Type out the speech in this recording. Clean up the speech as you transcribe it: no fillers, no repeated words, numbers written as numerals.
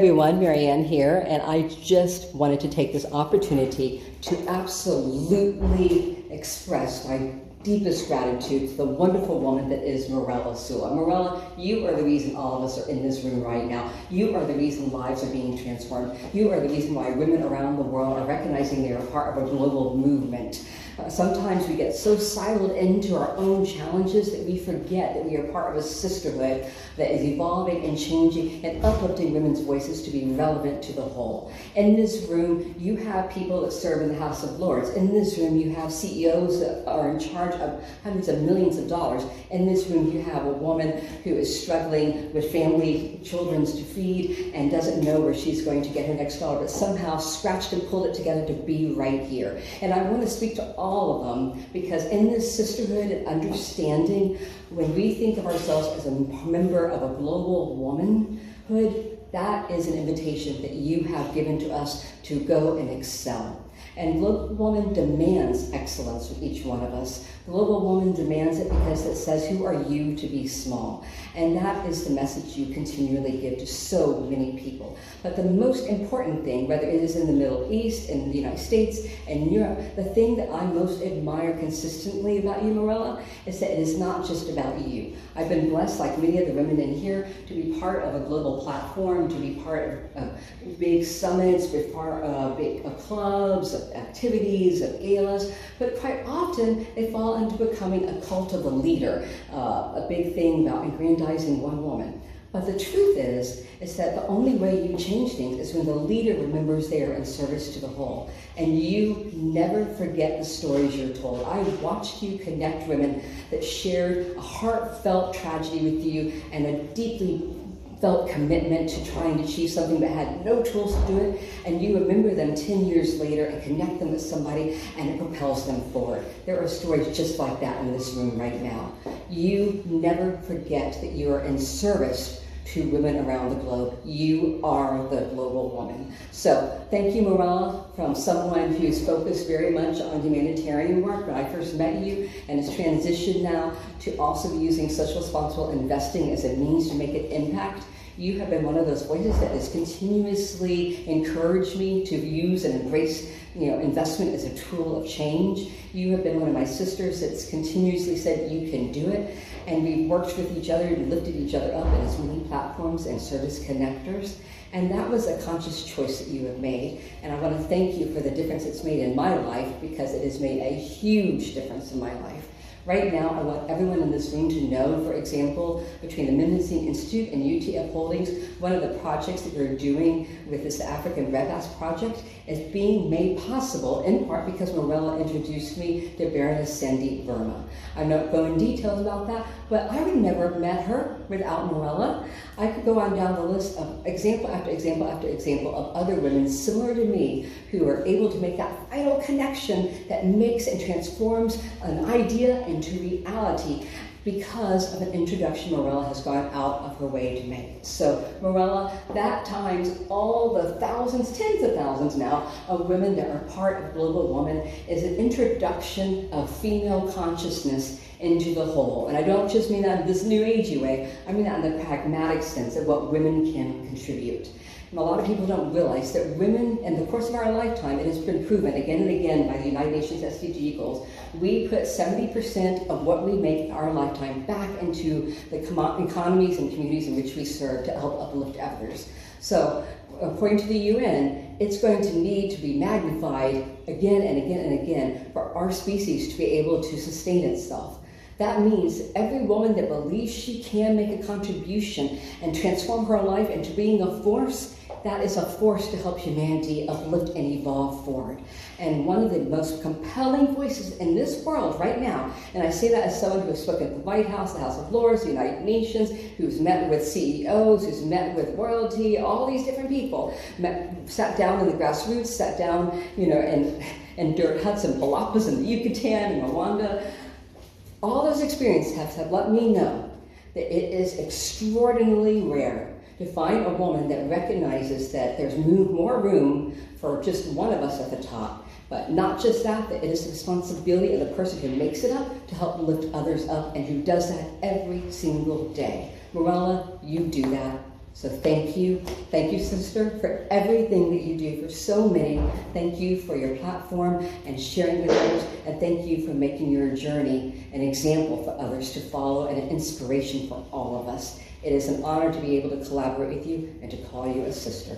Everyone, Marianne here, and I just wanted to take this opportunity to absolutely express my deepest gratitude to the wonderful woman that is Mirela Sula. Mirela, you are the reason all of us are in this room right now. You are the reason lives are being transformed. You are the reason why women around the world are recognizing they are part of a global movement. Sometimes we get so siloed into our own challenges that we forget that we are part of a sisterhood that is evolving and changing and uplifting women's voices to be relevant to the whole. In this room, you have people that serve in the House of Lords. In this room, you have CEOs that are in charge of hundreds of millions of dollars. In this room, you have a woman who is struggling with children to feed and doesn't know where she's going to get her next dollar, but somehow scratched and pulled it together to be right here. And I want to speak to all of them, because in this sisterhood and understanding, when we think of ourselves as a member of a global womanhood, that is an invitation that you have given to us to go and excel. And Global Woman demands excellence from each one of us. Global Woman demands it because it says, who are you to be small? And that is the message you continually give to so many people. But the most important thing, whether it is in the Middle East, in the United States, and Europe, the thing that I most admire consistently about you, Mirela, is that it is not just about you. I've been blessed, like many of the women in here, to be part of a global platform, to be part of big summits, be part of big clubs, of activities, of galas, but quite often they fall into becoming a cult of a leader, a big thing about aggrandizing one woman. But the truth is that the only way you change things is when the leader remembers they are in service to the whole. And you never forget the stories you're told. I watched you connect women that shared a heartfelt tragedy with you and a deeply felt commitment to trying to achieve something but had no tools to do it, and you remember them 10 years later and connect them with somebody, and it propels them forward. There are stories just like that in this room right now. You never forget that you are in service to women around the globe. You are the global woman. So thank you, Mirela, from someone who's focused very much on humanitarian work when I first met you, and has transitioned now to also using social responsible investing as a means to make an impact. You have been one of those voices that has continuously encouraged me to use and embrace investment as a tool of change. You have been one of my sisters that's continuously said you can do it, and we've worked with each other and lifted each other up as many platforms and service connectors. And that was a conscious choice that you have made. And I want to thank you for the difference it's made in my life, because it has made a huge difference in my life. Right now, I want everyone in this room to know, for example, between the Mendocino Institute and UTF Holdings, one of the projects that you're doing with this African Red Bass Project is being made possible in part because Mirela introduced me to Baroness Sandy Verma. I'm not going into details about that, but I would never have met her without Mirela. I could go on down the list of example after example after example of other women similar to me who are able to make that vital connection that makes and transforms an idea into reality because of an introduction Mirela has gone out of her way to make. So Mirela, that times all the thousands, tens of thousands now, of women that are part of Global Woman is an introduction of female consciousness into the whole. And I don't just mean that in this new agey way, I mean that in the pragmatic sense of what women can contribute. And a lot of people don't realize that women, in the course of our lifetime, it has been proven again and again by the United Nations SDG goals, we put 70% of what we make in our lifetime back into the economies and communities in which we serve to help uplift others. So, according to the UN, it's going to need to be magnified again and again and again for our species to be able to sustain itself. That means every woman that believes she can make a contribution and transform her life into being a force, that is a force to help humanity uplift and evolve forward. And one of the most compelling voices in this world right now, and I say that as someone who has spoken at the White House, the House of Lords, the United Nations, who's met with CEOs, who's met with royalty, all these different people, sat down in the grassroots, sat down, in dirt huts and palapas in the Yucatan and Rwanda. All those experiences have let me know that it is extraordinarily rare to find a woman that recognizes that there's more room for just one of us at the top. But not just that, that it is the responsibility of the person who makes it up to help lift others up and who does that every single day. Mirela, you do that So thank you, sister, for everything that you do for so many. Thank you for your platform and sharing with others, and thank you for making your journey an example for others to follow and an inspiration for all of us. It is an honor to be able to collaborate with you and to call you a sister.